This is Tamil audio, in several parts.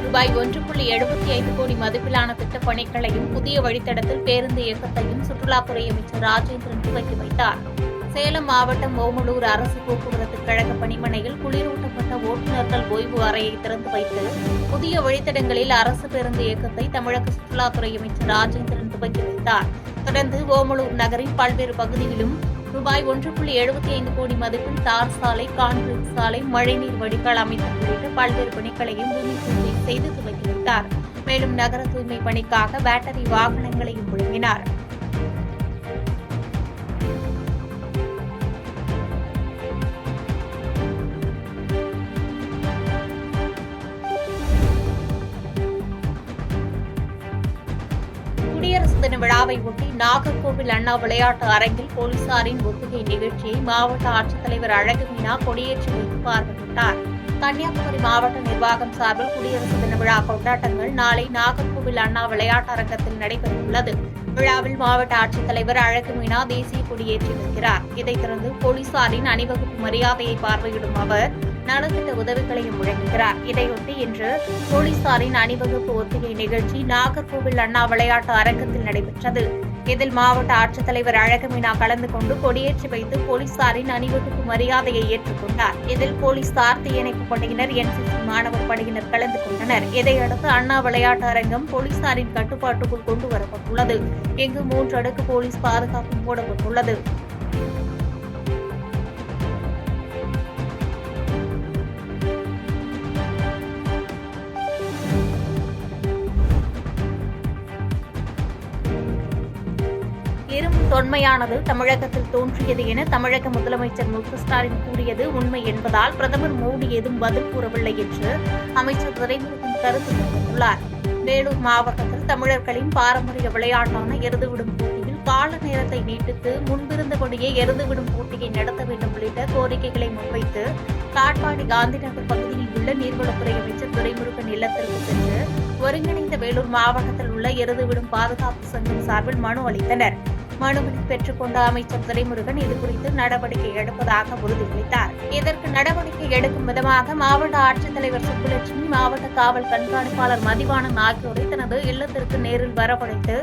ரூபாய் 1.75 கோடி மதிப்பிலான திட்டப் பணிகளையும் புதிய வழித்தடத்தில் பேருந்து இயக்கத்தையும் சுற்றுலாத்துறை அமைச்சர் ராஜேந்திரன் துவக்கி வைத்தார். சேலம் மாவட்டம் ஓமலூர் அரசு போக்குவரத்து கழக பணிமனையில் குளிரூட்டப்பட்ட ஓட்டுநர்கள் ஓய்வு அறையை திறந்து வைத்து புதிய வழித்தடங்களில் அரசு பேருந்து இயக்கத்தை தமிழக சுற்றுலாத்துறை அமைச்சர் ராஜேந்திரன் துவக்கி வைத்தார். தொடர்ந்து ஓமலூர் நகரின் பல்வேறு பகுதிகளிலும் ரூபாய் 1.75 கோடி மதிப்பில் தார் சாலை, கான்கிரீட் சாலை, மழைநீர் வடிகால் அமைத்தல் உள்ளிட்ட பல்வேறு பணிகளையும் பூமி பூஜை செய்து துவக்கி வைத்தார். மேலும் நகர தூய்மை பணிக்காக பேட்டரி வாகனங்களையும் வழங்கினார். குடியரசு தின விழாவை ஒட்டி நாகர்கோவில் அண்ணா விளையாட்டு அரங்கில் போலீசாரின் ஒத்திகை நிகழ்ச்சியை மாவட்ட ஆட்சித்தலைவர் அழகு மீனா கொடியேற்றி வைத்து பார்வையிட்டார். கன்னியாகுமரி மாவட்ட நிர்வாகம் சார்பில் குடியரசு தின விழா கொண்டாட்டங்கள் நாளை நாகர்கோவில் அண்ணா விளையாட்டு அரங்கத்தில் நடைபெறவுள்ளது. விழாவில் மாவட்ட ஆட்சித்தலைவர் அழகு மீனா தேசிய கொடியேற்றி வைக்கிறார். இதைத் தொடர்ந்து போலீசாரின் அணிவகுப்பு மரியாதையை பார்வையிடும் அவர் நலத்திட்ட உதவிகளையும் வழங்குகிறார். இதையொட்டி இன்று போலீசாரின் அணிவகுப்பு ஒத்திகை நிகழ்ச்சி நாகர்கோவில் அண்ணா விளையாட்டு அரங்கத்தில் நடைபெற்றது. இதில் மாவட்ட ஆட்சித்தலைவர் அழகு மீனா கலந்து கொண்டு கொடியேற்றி வைத்து போலீசாரின் அணிவகுப்பு மரியாதையை ஏற்றுக்கொண்டார். இதில் போலீசார், தீயணைப்பு படையினர், NCC மாணவர் படையினர் கலந்து கொண்டனர். இதையடுத்து அண்ணா விளையாட்டு அரங்கம் போலீசாரின் கட்டுப்பாட்டுக்குள் கொண்டு வரப்பட்டுள்ளது. இங்கு 3 அடுக்கு போலீஸ் பாதுகாப்பும் போடப்பட்டுள்ளது. இரும்பு தொன்மையானது தமிழகத்தில் தோன்றியது என தமிழக முதலமைச்சர் மு.க.ஸ்டாலின் கூறியது உண்மை என்பதால் பிரதமர் மோடி ஏதும் பதில் கூறவில்லை என்று அமைச்சர் துரைமுருகன் கருத்து தெரிவித்துள்ளார். வேலூர் மாவட்டத்தில் தமிழர்களின் பாரம்பரிய விளையாட்டான எருதுவிடும் போட்டியில் கால நேரத்தை நீட்டித்து முன்பிருந்தபடியே எருதுவிடும் போட்டியை நடத்த வேண்டும் உள்ளிட்ட கோரிக்கைகளை முன்வைத்து காட்பாடி காந்திநகர் பகுதியில் உள்ள நீர்வளத்துறை அமைச்சர் துரைமுருகன் இல்லத்திற்கு சென்று ஒருங்கிணைந்த வேலூர் மாவட்டத்தில் உள்ள எருதுவிடும் பாதுகாப்பு சங்கம் சார்பில் மனு அளித்தனர். மனுவினை பெற்றுக்கொண்ட அமைச்சர் துரைமுருகன் இதுகுறித்து நடவடிக்கை எடுப்பதாக உறுதியளித்தார். இதற்கு நடவடிக்கை எடுக்கும் விதமாக மாவட்ட ஆட்சித்தலைவர் சுப்புலட்சுமி, மாவட்ட காவல் கண்காணிப்பாளர் மதிவாணன் ஆகியோரை தனது இல்லத்திற்கு நேரில் வரவழைத்து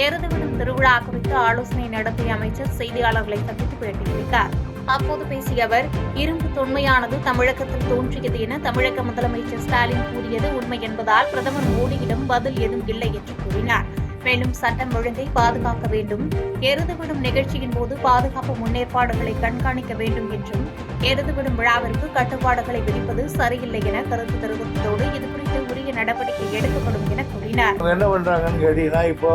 எருதுவிடும் திருவிழா குறித்து ஆலோசனை நடத்திய அமைச்சர் செய்தியாளர்களை சந்தித்து பேட்டியளித்தார். அப்போது பேசிய அவர், இரும்பு தொன்மையானது தமிழகத்தில் தோன்றியது என தமிழக முதலமைச்சர் ஸ்டாலின் கூறியது உண்மை என்பதால் பிரதமர் மோடியிடம் பதில் ஏதும் இல்லை என்று கூறினார். மேலும் சட்டம் ஒழுங்கை பாதுகாக்க வேண்டும், எருதுவிடும் நிகழ்ச்சியின் போது பாதுகாப்பு முன்னேற்பாடுகளை கண்காணிக்க வேண்டும் என்றும் எருதுவிடும் விழாவிற்கு கட்டுப்பாடுகளை விதிப்பது சரியில்லை என கருத்து தெரிவித்ததோடு இதுகுறித்து உரிய நடவடிக்கை எடுக்கப்படும் என கூறினார். என்ன பண்றாங்கன்னு கேட்டீங்கன்னா, இப்போ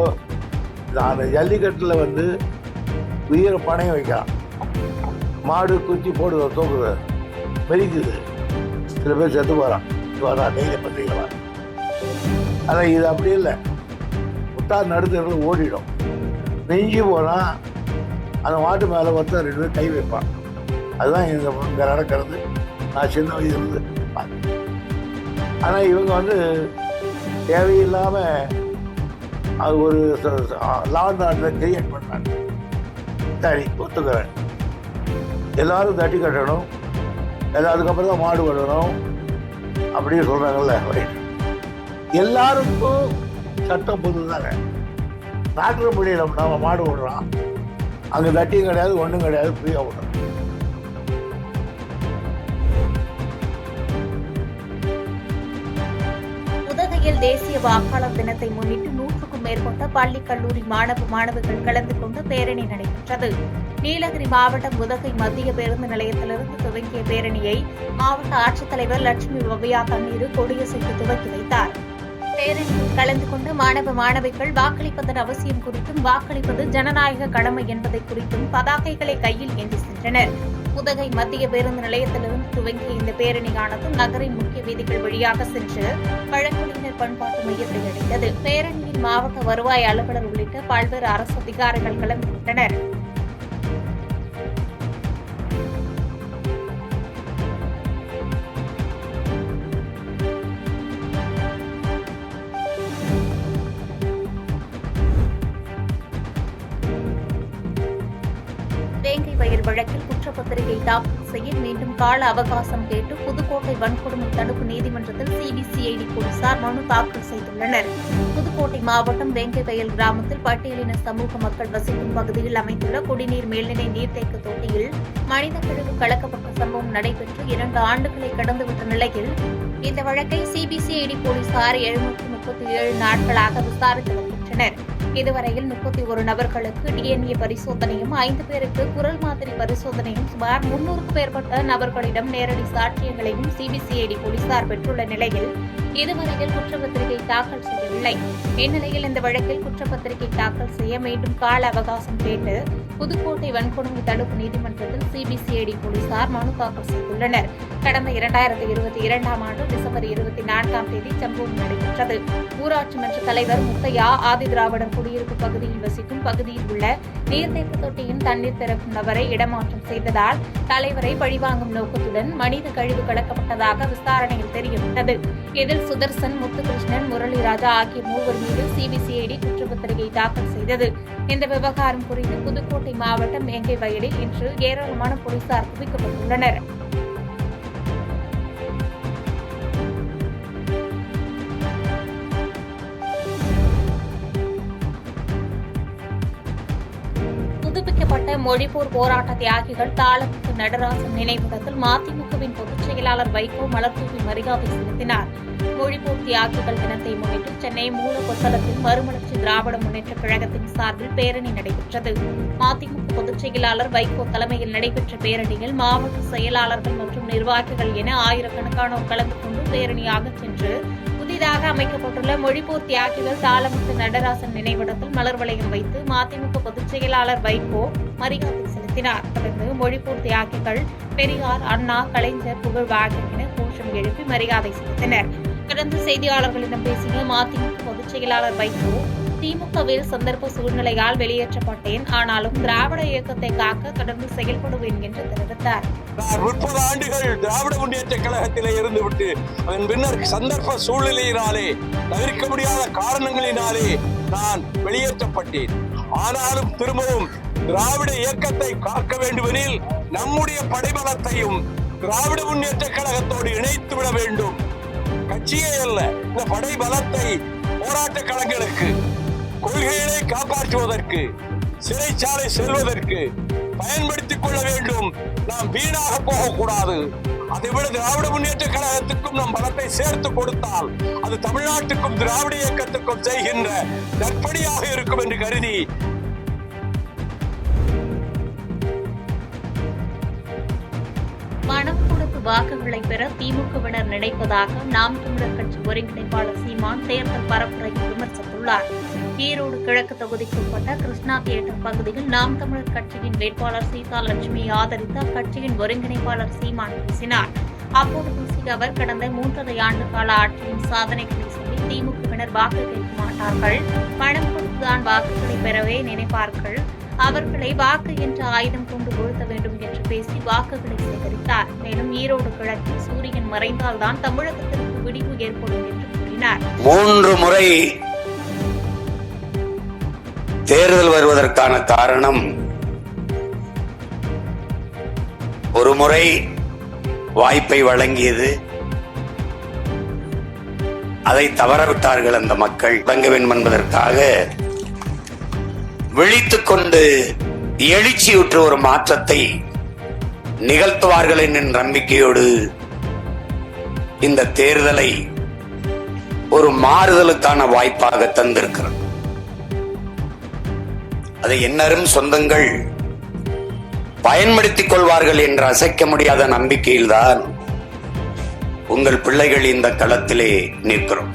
ஜல்லிக்கட்டுல உயிரை பணையம் வைக்கலாம், மாடு குச்சி போடுது, தூக்குது, மெரிக்குது, சில பேர் செத்து போகிறான். டெய்லி பத்திரிக்கை. ஆனால் இது அப்படி இல்லை, முட்டார் நடுத்தரில் ஓடிடும். நெஞ்சு போனால் அந்த மாட்டு மேலே 2 பேர் கை வைப்பான். அதுதான் இங்கே நடக்கிறது. நான் சின்ன வயசுலேருந்து பார்த்தேன். ஆனால் இவங்க தேவையில்லாமல் அது ஒரு லா அண்ட் ஆர்டரை கிரியேட் பண்ணாங்க. சரி, ஒத்துக்கிறேன், எல்லாரும் தட்டி கட்டணும், அதுக்கப்புறம் தான் மாடு விடணும் அப்படின்னு சொல்கிறாங்கல்ல. எல்லாருக்கும் சட்டம் பொது தாங்க. டாக்டர் முடியல, நம்ம மாடு விடுறோம், அங்கே தட்டியும் கிடையாது, ஒன்றும் கிடையாது, ஃப்ரீயாக விடுறோம். உதகையில் தேசிய வாக்காளர் தினத்தை முன்னிட்டு 100க்கும் மேற்பட்ட பள்ளி, கல்லூரி மாணவிகள் கலந்து கொண்டு பேரணி நடைபெற்றது. நீலகிரி மாவட்டம் உதகை மத்திய பேருந்து நிலையத்திலிருந்து துவங்கிய பேரணியை மாவட்ட ஆட்சித்தலைவர் லட்சுமி பவ்யா தண்ணீர் கொடியசைத்து துவக்கி வைத்தார். பேரணியில் கலந்து கொண்டு மாணவிகள் வாக்களிப்பதன் அவசியம் குறித்தும், வாக்களிப்பது ஜனநாயக கடமை என்பதை குறித்தும் பதாகைகளை கையில் ஏந்தி சென்றனர். உதகை மத்திய பேருந்து நிலையத்திலிருந்து துவங்கிய இந்த பேரணியானது நகரின் முக்கிய வீதிகள் வழியாக சென்று பழங்குடியினர் பண்பாட்டு மையத்தை அடைந்தது. பேரணியில் மாவட்ட வருவாய் அலுவலர் உள்ளிட்ட பல்வேறு அரசு அதிகாரிகள் கலந்து கொண்டனர். பாலியல் வழக்கில் குற்றப்பத்திரிகை தாக்கல் செய்ய மீண்டும் கால அவகாசம் கேட்டு புதுக்கோட்டை வன்கொடுமை தடுப்பு நீதிமன்றத்தில் சிபிசிஐடி போலீசார் மனு தாக்கல் செய்துள்ளனர். புதுக்கோட்டை மாவட்டம் வேங்கைவயல் கிராமத்தில் பட்டியலின சமூக மக்கள் வசிக்கும் பகுதியில் அமைந்துள்ள குடிநீர் மேல்நிலை நீர்த்தேக்க தொட்டியில் மனித கழிவு கலக்கப்பட்ட சம்பவம் நடைபெற்று 2 ஆண்டுகளை கடந்துவிட்ட நிலையில் இந்த வழக்கை சிபிசிஐடி போலீசார் 737 நாட்களாக விசாரித்து வருகின்றனர். இதுவரையில் 31 நபர்களுக்கு டிஎன்ஏ பரிசோதனையும் 5 பேருக்கு குரல் மாதிரி பரிசோதனையும் சுமார் 300க்கும் மேற்பட்ட நபர்களிடம் நேரடி சாட்சியங்களையும் சிபிசிஐடி போலீசார் பெற்றுள்ள நிலையில் இதுவரையில் குற்றப்பத்திரிகை தாக்கல் செய்யவில்லை. இந்நிலையில் இந்த வழக்கில் குற்றப்பத்திரிகை தாக்கல் செய்ய மீண்டும் கால அவகாசம் கேட்டு புதுக்கோட்டை வன்கொடுமை தடுப்பு நீதிமன்றத்தில் சிபிசிஐடி போலீசார் மனு தாக்கல் செய்துள்ளனர். கடந்த 2022ஆம் ஆண்டு டிசம்பர் 24ஆம் தேதி சம்பவம் நடைபெற்றது. ஊராட்சி மன்ற தலைவர் முத்தையா ஆதிதிராவிடர் குடியிருப்பு பகுதியில் வசிக்கும் பகுதியில் உள்ள நீர்த்தேக்க தொட்டியின் தண்ணீர் திறக்கும் நபரை இடமாற்றம் செய்ததால் தலைவரை பழிவாங்கும் நோக்கத்துடன் மனித கழிவு கலக்கப்பட்டதாக விசாரணையில் தெரியவந்தது. இதில் சுதர்சன், முத்துகிருஷ்ணன், முரளிராஜா ஆகிய 3 மீது சிபிசிஐடி குற்றப்பத்திரிகை தாக்கல் செய்தது. இந்த விவகாரம் குறித்து புதுக்கோட்டை மாவட்டம் வேங்கைவயலில் இன்று ஏராளமான போலீசார் குவிக்கப்பட்டுள்ளனர். புதுப்பிக்கப்பட்ட மொழிப்போர் போராட்ட தியாகிகள் தாளமுத்து நடராசன் நினைவிடத்தில் மதிமுகவின் பொதுச் செயலாளர் வைகோ மலர்தூவி மரியாதை செலுத்தினார். மொழிப்போர் தியாகிகள் தினத்தை முன்னிட்டு சென்னை மூலக்கொத்தளத்தில் மறுமலர்ச்சி திராவிட முன்னேற்றக் கழகத்தின் சார்பில் பேரணி நடைபெற்றது. மதிமுக பொதுச் செயலாளர் வைகோ தலைமையில் நடைபெற்ற பேரணியில் மாவட்ட செயலாளர்கள் மற்றும் நிர்வாகிகள் என ஆயிரக்கணக்கானோர் கலந்து கொண்டு பேரணியாக சென்று புதிதாக அமைக்கப்பட்டுள்ள மொழிப்போர் தியாகிகள் தாளமுத்து நடராசன் நினைவிடத்தில் மலர் வளையம் வைத்து மதிமுக பொதுச் செயலாளர் வைகோ மரியாதை செலுத்தினார். தொடர்ந்து மொழிப்போர் தியாகிகள் பெரியார், அண்ணா, கலைஞர் புகழ்வாழ்க என கோஷம் எழுப்பி மரியாதை செலுத்தினர். தொடர்ந்து செய்தியாளர்களிடம் பேசிய மதிமுக பொதுச் செயலாளர் வைகோ, திமுகவில் சந்தர்ப்ப சூழ்நிலையால் வெளியேற்றப்பட்டேன், ஆனாலும் திராவிட இயக்கத்தை காக்க தொடர்ந்து செயல்படுவேன் என்று தெரிவித்தார். 30 ஆண்டுகள் திராவிட முன்னேற்ற கழகத்திலே இருந்துவிட்டு அதன் பின்னர் சந்தர்ப்ப சூழ்நிலையினாலே தவிர்க்க முடியாத காரணங்களினாலே நான் வெளியேற்றப்பட்டேன். ஆனாலும் திரும்பவும் திராவிட இயக்கத்தை காக்க வேண்டுமெனில் நம்முடைய படைபலத்தையும் திராவிட முன்னேற்ற கழகத்தோடு இணைத்து விட வேண்டும். கட்சியே அல்ல, இந்த படைபலத்தை போராட்ட களங்களுக்கு, கொள்கைகளை காப்பாற்றுவதற்கு, சிறைச்சாலை செல்வதற்கு பயன்படுத்திக் கொள்ள வேண்டும். நாம் வீணாக போகக்கூடாது. அதைவிட திராவிட முன்னேற்ற கழகத்துக்கும் நம் பலத்தை சேர்த்து கொடுத்தால் அது தமிழ்நாட்டுக்கும் திராவிட இயக்கத்துக்கும் செய்கின்ற நற்பணியாக இருக்கும் என்று கருதி பணம் கொடுத்து வாக்குகளை பெற திமுகவினர் நினைப்பதாக நாம் தமிழர் கட்சி ஒருங்கிணைப்பாளர் சீமான் தேர்தல் பரப்புரையில் விமர்சித்துள்ளார். ஈரோடு கிழக்கு தொகுதிக்குட்பட்ட கிருஷ்ணா தியேட்டர் பகுதியில் நாம் தமிழர் கட்சியின் வேட்பாளர் சீதா லட்சுமியை ஆதரித்து அக்கட்சியின் ஒருங்கிணைப்பாளர் சீமான் பேசினார். அப்போது பேசிய அவர், கடந்த 3.5 ஆண்டு கால ஆட்சியின் சாதனைகளை சொல்லி திமுகவினர் வாக்கு கேட்க மாட்டார்கள், பணம் கொடுத்துதான் வாக்குகளை பெறவே நினைப்பார்கள், அவர்களை வாக்கு என்ற ஆயுதம் கொண்டு வீழ்த்த வேண்டும் என்று பேசி வாக்குகளை சேகரித்தார். மேலும் ஈரோடு கிழக்கில் சூரியன் மறைந்தால்தான் தமிழகத்திற்கு விடிவு ஏற்படும் என்று கூறினார். 3 முறை தேர்தல் வருவதற்கான காரணம், ஒரு முறை வாய்ப்பை வழங்கியது, அதை தவறவிட்டார்கள் அந்த மக்கள். வழங்க வேண்டும் என்பதற்காக விழித்துக் கொண்டு எழுச்சியுற்ற ஒரு மாற்றத்தை நிகழ்த்துவார்கள் என்ற நம்பிக்கையோடு இந்த தேர்தலை ஒரு மாறுதலுக்கான வாய்ப்பாக தந்திருக்கிறது. அதை எண்ணரும் சொந்தங்கள் பயன்படுத்திக் கொள்வார்கள் என்ற அசைக்க முடியாத நம்பிக்கையில்தான் உங்கள் பிள்ளைகள் இந்த களத்திலே நிற்கிறோம்.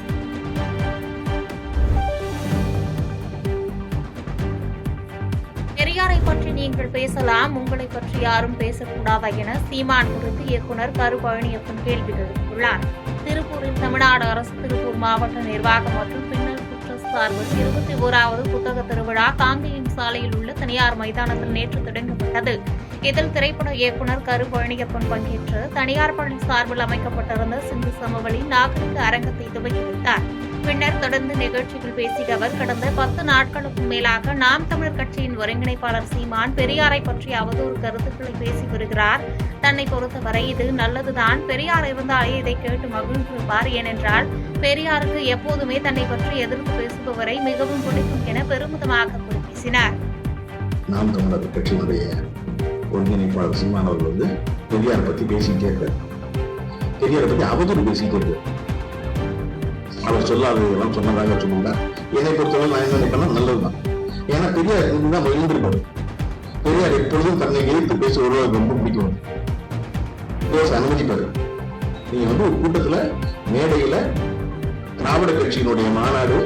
பெரியாரை பற்றி நீங்கள் பேசலாம், உங்களை பற்றி யாரும் பேசக்கூடாதா என சீமான் குறித்து இயக்குநர் கரு பழனியப்பன் கேள்வி எழுப்பியுள்ளார். திருப்பூரில் தமிழ்நாடு அரசு திருப்பூர் மாவட்ட நிர்வாகம் மற்றும் பின்னல் குற்ற சார்பில் 21வது புத்தக திருவிழா காங்கேயம் சாலையில் உள்ள தனியார் மைதானத்தில் நேற்று தொடங்கப்பட்டது. இதில் திரைப்பட இயக்குநர் கரு பழனியப்பன் பங்கேற்று தனியார் பள்ளி சார்பில் அமைக்கப்பட்டிருந்த சிந்து சமவெளி நாகரிக அரங்கத்தை துவக்கி வைத்தார். பின்னர் தொடர்ந்து நிகழ்ச்சியில் பேசிய அவர் கடந்த 10 நாட்களுக்கும் மேலாக நாம் தமிழர் கட்சியின் ஒருங்கிணைப்பாளர் சீமான் பெரியாரை பற்றிய அவதூறு கருத்துக்களை பேசி வருகிறார். தன்னை பொறுத்தவரை இது நல்லதுதான். பெரியார் இருந்தாலே இதை கேட்டு மகிழ்ந்திருப்பார். ஏனென்றால் பெரியாருக்கு எப்போதுமே தன்னை பற்றி எதிர்த்து பேசுபவரை மிகவும் பிடிக்கும் என பெருமிதமாக பேசினார். நாம் தமிழர் கட்சியினுடைய ஒருங்கிணைப்பாளர் சீமான் அவர்கள் வந்து பெரியாரை பத்தி பேசிக்கிட்டே இருக்காரு. பெரியாரை பத்தி அவதூறு பேசிக்கிட்டே இருக்காரு. அவர் சொல்லாததெல்லாம் சொன்னதாக சொன்னாங்க. என்னை பொறுத்தவரை நான் என்ன நினைப்பேன்னா நல்லதுதான். ஏன்னா பெரியார் தான் எழுந்திருப்பாரு. பெரியார் எப்பொழுதும் தன்னை எதிர்த்து பேச ஒருவருக்கு ரொம்ப பிடிக்கும். பேச அனுமதிப்பாரு. நீங்க வந்து ஒரு கூட்டத்துல மேடையில திராவிட கட்சியினுடைய மாநாடு,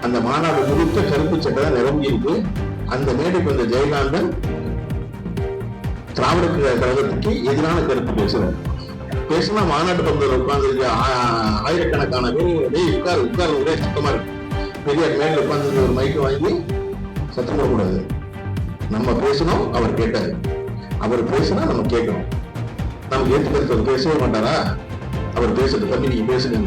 அந்த மாநாடு முழுக்க கருப்பு சட்டை தான் நிரம்பி இருக்கு. அந்த மேடைக்கு வந்த ஜெயகாந்தன் திராவிட கழகத்துக்கு எதிரான கருத்து பேசுனா மாநாட்டு பகுதியில் உட்கார்ந்து ஆயிரக்கணக்கான பேர் உட்கார் ஒரே சுத்தமா இருக்கு. பெரியார் மேல உட்கார்ந்து ஒரு மைக்கு வாங்கி சத்தம் போடக்கூடாது. நம்ம பேசணும், அவர் கேட்டாரு. அவர் பேசினா நம்ம கேட்கணும். நமக்கு ஏற்றுக்கிறது அவர் பேசவே மாட்டாரா? அவர் பேசுறது தம்பி நீங்க பேசுங்க.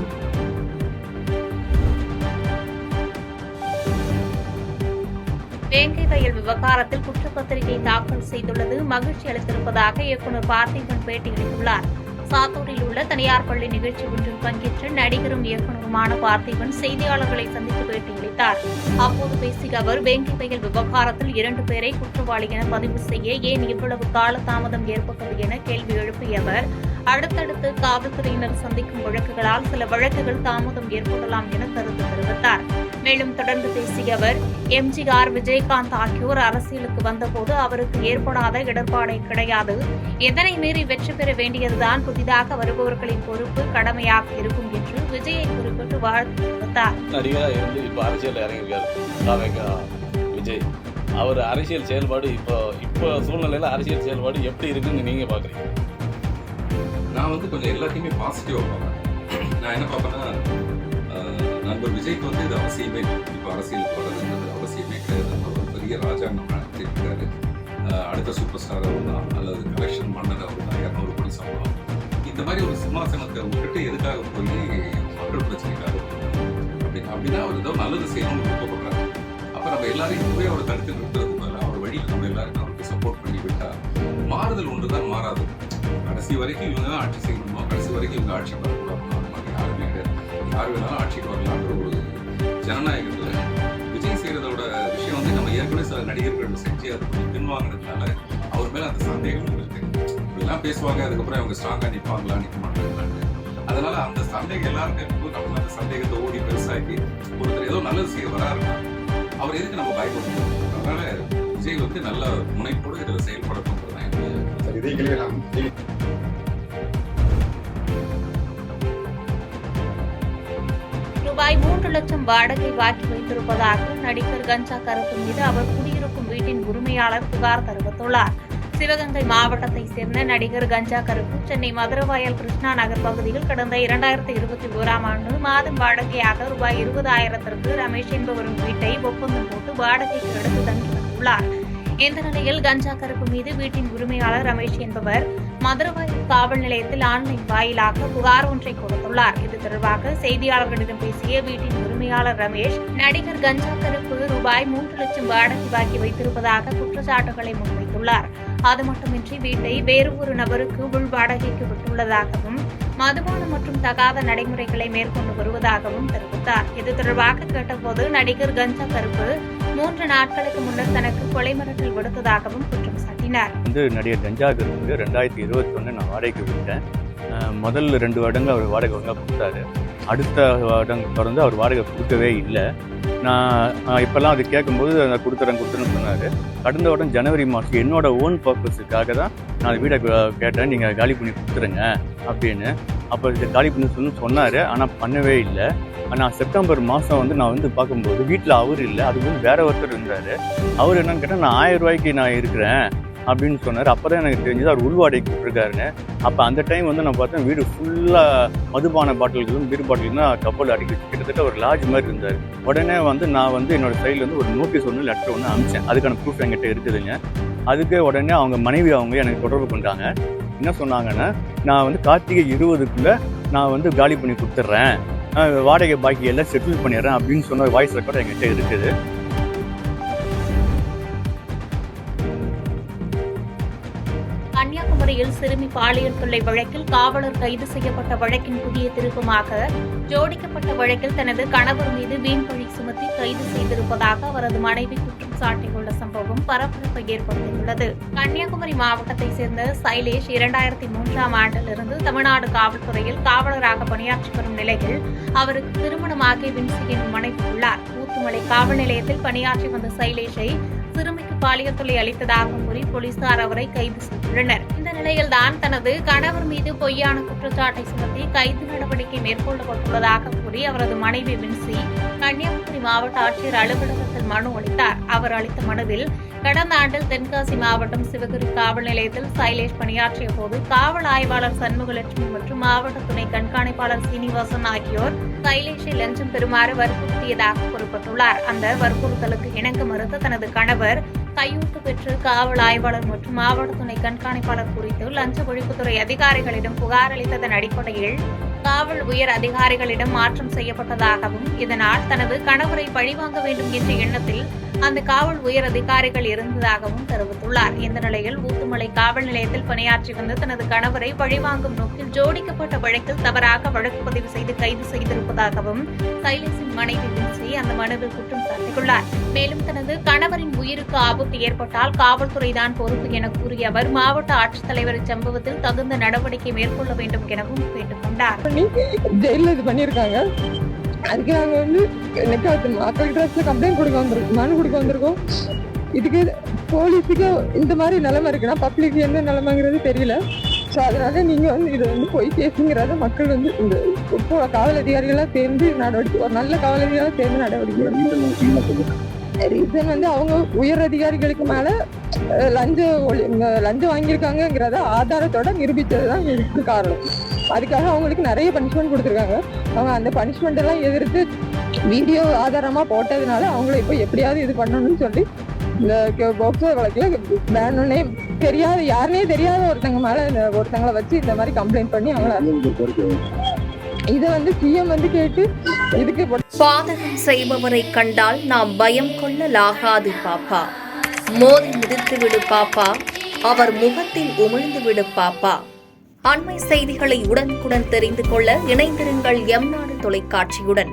வேங்கை வயல் விவகாரத்தில் குற்றப்பத்திரிகை தாக்கல் செய்துள்ளது மகிழ்ச்சி அளித்திருப்பதாக இயக்குநர் பார்த்திபன் பேட்டியளித்துள்ளார். சாத்தூரில் உள்ள தனியார் பள்ளி நிகழ்ச்சி ஒன்றில் பங்கேற்ற நடிகரும் இயக்குநருமான பார்த்திபன் செய்தியாளர்களை சந்தித்து பேட்டியளித்தார். அப்போது பேசிய அவர் வேங்கை வயல் விவகாரத்தில் 2 பேரை குற்றவாளி என பதிவு செய்ய ஏன் இவ்வளவு காலதாமதம் ஏற்பட்டது என கேள்வி எழுப்பிய அவர் அடுத்தடுத்து காவல்துறையினர் சந்திக்கும் வழக்குகளால் சில வழக்குகள் தாமதம் ஏற்படலாம் என கருத்து தெரிவித்தார். மேலும் தொடர்ந்து பேசிய அவர் எம்ஜிஆர், விஜயகாந்த் ஆகியோர் அரசியலுக்கு வந்தபோது அவருக்கு ஏற்படாத இடர்பாடே கிடையாது. எதனை மீறி வெற்றி பெற வேண்டியதுதான் புதிதாக வருபவர்களின் பொறுப்பு, கடமையாக இருக்கும் என்று விஜயை குறிப்பிட்டு வாழ்த்து தெரிவித்தார். நடிகராக இருந்து இப்போ அரசியல் இறங்கியிருக்காரு விஜய். அவர் அரசியல் செயல்பாடு இப்போ சூழ்நிலையில் அரசியல் செயல்பாடு எப்படி இருக்குன்னு நீங்க பாக்குறீங்க? நான் வந்து கொஞ்சம் எல்லாத்தையுமே பாசிட்டிவா பார்ப்பேன். நான் என்ன பார்ப்பேன்னா, நண்பர் விஜய்க்கு வந்து இது அவசியமே இல்லை. இப்போ அரசியலுக்கு வர்றதுன்றது அவசியமே கிடையாது. அவர் ஒரு பெரிய ராஜாங்கம் நடத்திருக்காரு. அடுத்த சூப்பர் ஸ்டார் அவர் தான், அல்லது கலெக்ஷன் மன்னர் அவர் தான், 200 கோடி சம்பளம். இந்த மாதிரி ஒரு சிம்மாசனத்தை விட்டுட்டு எதுக்காக போய் மக்கள் பிரச்சனைக்காக அப்படின்னா அவர் ஏதோ நல்லது செய்யணும்னு விருப்பப்படுறாரு. அப்போ நம்ம எல்லாரையும் போய் அவர் தடுத்து நிறுத்துறது பதில் அவர் வழியில் நம்ம எல்லாருக்கும் அவருக்கு சப்போர்ட் பண்ணி விட்டா மாறுதல் ஒன்று தான் மாறாது. கடைசி வரைக்கும் இவங்க தான் ஆட்சி செய்யணுமா, கடைசி வரைக்கும் இவங்க ஆட்சி பண்ணக்கூடாது, அந்த மாதிரி யாருமே கிடையாது. யார் வேணாலும் ஆட்சிக்கு வரலான்ற ஒரு ஜனநாயகத்தில் விஜய் செய்யறதோட விஷயம் வந்து நம்ம ஏற்கனவே சில நடிகர்கள் செஞ்சு அது கொஞ்சம் பின்வாங்கினதுனால அவர் மேல அந்த சந்தேகம் இருக்கு. இப்படிலாம் பேசுவாங்க, அதுக்கப்புறம் அவங்க ஸ்ட்ராங்கா நிற்பாங்களா நிற்க மாட்டாங்களான்னு. அதனால அந்த சந்தேகம் எல்லாருமே இருக்கும். நம்ம அந்த சந்தேகத்தை ஓடி பெருசாக்கி ஒருத்தர் ஏதோ நல்லது செய்ய வராருன்னா அவர் எதுக்கு நம்ம பயப்படணும்? அதனால விஜய் வந்து நல்ல முனைப்போடு இதுல செயல்படணும். ரூபாய் 3 லட்சம் வாடகை பாக்கி வைத்திருப்பதாக நடிகர் கஞ்சா கருப்பு மீது அவர் குடியிருக்கும் வீட்டின் உரிமையாளர் புகார் தெரிவித்துள்ளார். சிவகங்கை மாவட்டத்தைச் சேர்ந்த நடிகர் கஞ்சா கருப்பு சென்னை மதுரவாயல் கிருஷ்ணா நகர் பகுதியில் கடந்த 2021ஆம் ஆண்டு மாதம் வாடகையாக ரூபாய் 20,000ற்கு ரமேஷ் என்பவரின் வீட்டை ஒப்பந்தம் போட்டு வாடகைக்கு எடுத்து தங்கி வந்துள்ளார். இந்த நிலையில் கஞ்சா கருப்பு மீது வீட்டின் உரிமையாளர் ரமேஷ் என்பவர் மதுரவாயல் காவல் நிலையத்தில் ஆன்லைன் வாயிலாக புகார் ஒன்றை கொடுத்துள்ளார். இது தொடர்பாக செய்தியாளர்களிடம் பேசிய வீட்டின் உரிமையாளர் ரமேஷ், நடிகர் கஞ்சா கருப்பு ரூபாய் 3 லட்சம் வாடகை பாக்கி வைத்திருப்பதாக குற்றச்சாட்டுகளை முன்வைத்துள்ளார். அது மட்டுமின்றி வீட்டை வேறு ஒரு நபருக்கு உள் வாடகைக்கு விட்டுள்ளதாகவும் மதுபானம் மற்றும் தகாத நடைமுறைகளை மேற்கொண்டு வருவதாகவும் தெரிவித்தார். இது தொடர்பாக கேட்டபோது நடிகர் கஞ்சா கருப்பு 3 நாட்களுக்கு முன்னர் தனக்கு கொலை மிரட்டல் விடுத்ததாகவும் குற்றம் சாட்டினார். நடிகர் கஞ்சா கருப்பு 2021 நான் வாடகைக்கு விட்டேன். முதல் 2 வருடங்கள் அவர் வாடகை ஒழுங்காக கொடுத்தாரு. அடுத்த வருடம் தொடர்ந்து அவர் வாடகை கொடுக்கவே இல்லை. நான் இப்போல்லாம் அது கேட்கும்போது நான் கொடுத்துறேன்னு சொன்னார். கடந்த வருடம் ஜனவரி மாதம் என்னோட ஓன் பர்பஸுக்காக தான் நான் வீடை கேட்டேன், நீங்கள் காலி பண்ணி கொடுத்துருங்க அப்படின்னு. அப்போ இதை காலி பண்ணி சொன்னார், ஆனால் பண்ணவே இல்லை. ஆனால் செப்டம்பர் மாதம் நான் பார்க்கும்போது வீட்டில் அவர் இல்லை, அது வேற ஒருத்தர் இருந்தார். அவர் என்னன்னு கேட்டால் நான் 1000 ரூபாய்க்கு நான் இருக்கிறேன் அப்படின்னு சொன்னார். அப்போ தான் எனக்கு தெரிஞ்சது அவர் உள்வாடகைக்கு விட்டுருக்காருன்னு. அப்போ அந்த டைம் நான் பார்த்தேன் வீடு ஃபுல்லாக மதுபான பாட்டில்களும் பீர் பாட்டிலும் தான் கப்பல் அடிக்க வச்சு கிட்டத்தட்ட ஒரு லாட்ஜ் மாதிரி இருந்தார். உடனே நான் என்னோட சைட்லேருந்து ஒரு நோட்டீஸ் லெட்டர் ஒன்று அனுப்பிச்சேன். அதுக்கான ப்ரூஃப் என்கிட்ட இருக்குதுங்க. அதுக்கு உடனே அவங்க மனைவி எனக்கு தொடர்பு கொண்டாங்க. என்ன சொன்னாங்கன்னா, நான் கார்த்திகை 20க்குள்ளே நான் காலி பண்ணி கொடுத்துட்றேன் வாடகை பாக்கி எல்லாம் செட்டில் பண்ணிடுறேன் அப்படின்னு சொன்ன வாய்ஸ் ரெக்கார்டு என்கிட்ட இருக்குது. கன்னியாகுமரியில் சிறுமி பாலியல் தொல்லை வழக்கில் காவலர் கைது செய்யப்பட்ட வழக்கின் புதிய திருப்பமாக ஜோடிக்கப்பட்ட வழக்கில் தனது கணவர் மீது வீண்பழி சுமத்தி கைது செய்திருப்பதாக அவரது மனைவி குற்றம் சாட்டியுள்ள சம்பவம் பரபரப்பை ஏற்படுத்தியுள்ளது. கன்னியாகுமரி மாவட்டத்தைச் சேர்ந்த சைலேஷ் 2003ஆம் ஆண்டிலிருந்து தமிழ்நாடு காவல்துறையில் காவலராக பணியாற்றி வரும் நிலையில் அவருக்கு திருமணமாகி வின்சி எனும் மனைவி உள்ளார். ஊத்துமலை காவல் நிலையத்தில் பணியாற்றி வந்த சைலேஷை சிறுமிக்கு பாலியல் தொல்லை அளித்ததாக கூறி போலீசார் அவரை கைது செய்துள்ளனர். இந்த நிலையில்தான் தனது கணவர் மீது பொய்யான குற்றச்சாட்டை சுமத்தி கைது நடவடிக்கை மேற்கொள்ளப்பட்டுள்ளதாக கூறி அவரது மனைவி வின்சி கன்னியாகுமரி மாவட்ட ஆட்சியர் அலுவலகத்தில் மனு அளித்தார். அவர் அளித்த மனுவில் கடந்த ஆண்டில் தென்காசி மாவட்டம் சிவகிரி காவல் நிலையத்தில் சைலேஷ் பணியாற்றிய போது காவல் ஆய்வாளர் சண்முகலட்சுமி மற்றும் மாவட்ட துணை கண்காணிப்பாளர் சீனிவாசன் ஆகியோர் சைலேஷை லஞ்சம் பெறுமாறு வற்புறுத்தியதாக குறிப்பிட்டுள்ளார். அந்த வற்புறுத்தலுக்கு இணங்க மறுத்த தனது கணவர் கையூட்டு பெற்று காவல் ஆய்வாளர் மற்றும் மாவட்ட துணை கண்காணிப்பாளர் குறித்து லஞ்ச ஒழிப்புத்துறை அதிகாரிகளிடம் புகார் அளித்ததன் அடிப்படையில் காவல் உயர் அதிகாரிகளிடம் மாற்றம் செய்யப்பட்டதாகவும் இதனால் தனது கணவரை பழிவாங்க வேண்டும் என்ற எண்ணத்தில் அந்த காவல் உயர் அதிகாரிகள் இருந்ததாகவும் தெரிவித்துள்ளார். இந்த நிலையில் ஊத்துமலை காவல் நிலையத்தில் பணியாற்றி வந்த தனது கணவரை பழிவாங்கும் நோக்கில் ஜோடிக்கப்பட்ட வழக்கில் தவறாக வழக்கு பதிவு செய்து கைது செய்திருப்பதாகவும் சைலேஷின் மனைவி வின்சி அந்த மனுவில் குற்றம் சாட்டியுள்ளார். மேலும் தனது கணவரின் உயிருக்கு ஆபத்து ஏற்பட்டால் காவல்துறைதான் பொறுப்பு என கூறிய அவர் மாவட்ட ஆட்சித்தலைவர் இச்சம்பவத்தில் தகுந்த நடவடிக்கை மேற்கொள்ள வேண்டும் எனவும் கேட்டுக் கொண்டார். ஜெயில இது பண்ணிருக்காங்க. அதுக்கு நாங்க மக்கள் ட்ரெஸ்ல கம்ப்ளைண்ட் கொடுக்க வந்திருக்கோம், மனு கொடுக்க வந்திருக்கோம். இதுக்கு போலீஸுக்கு இந்த மாதிரி நிலைமை இருக்குன்னா பப்ளிக் என்ன நிலைமைங்கிறது தெரியல. ஸோ அதனால நீங்க இதை போய் கேஸுங்கிறத மக்கள் இந்த இப்போ காவல் அதிகாரிகளாக சேர்ந்து நடவடிக்கை, ஒரு நல்ல காவல் அதிகாரியாக சேர்ந்து நடவடிக்கை. ரீசன் அவங்க உயர் அதிகாரிகளுக்கு மேல லஞ்சம் வாங்கியிருக்காங்கிறத ஆதாரத்தோட நிரூபித்ததுதான் இதுக்கு காரணம். அதுக்காக அவங்களுக்கு நிறைய பனிஷ்மெண்ட் கொடுத்துருக்காங்க. அவங்க அந்த பனிஷ்மெண்ட் எல்லாம் எதிர்த்து வீடியோ ஆதாரமா போட்டதுனால அவங்கள இப்போ எப்படியாவது இது பண்ணணும்னு சொல்லி இந்த போக்சோ வழக்குல வேணும்னே தெரியாத யாருனே தெரியாத ஒருத்தங்களை வச்சு இந்த மாதிரி கம்ப்ளைண்ட் பண்ணி அவங்கள இதை சிஎம் கேட்டு இதுக்கு பாதகம் செய்பவரை கண்டால் நாம் பயம் கொள்ளலாகாது பாப்பா. மோதி மிதித்து விடு பாப்பா, அவர் முகத்தில் உமிழ்ந்து விடு பாப்பா. அண்மை செய்திகளை உடனுக்குடன் தெரிந்து கொள்ள இணைந்திருங்கள் எம் நாடு தொலைக்காட்சியுடன்.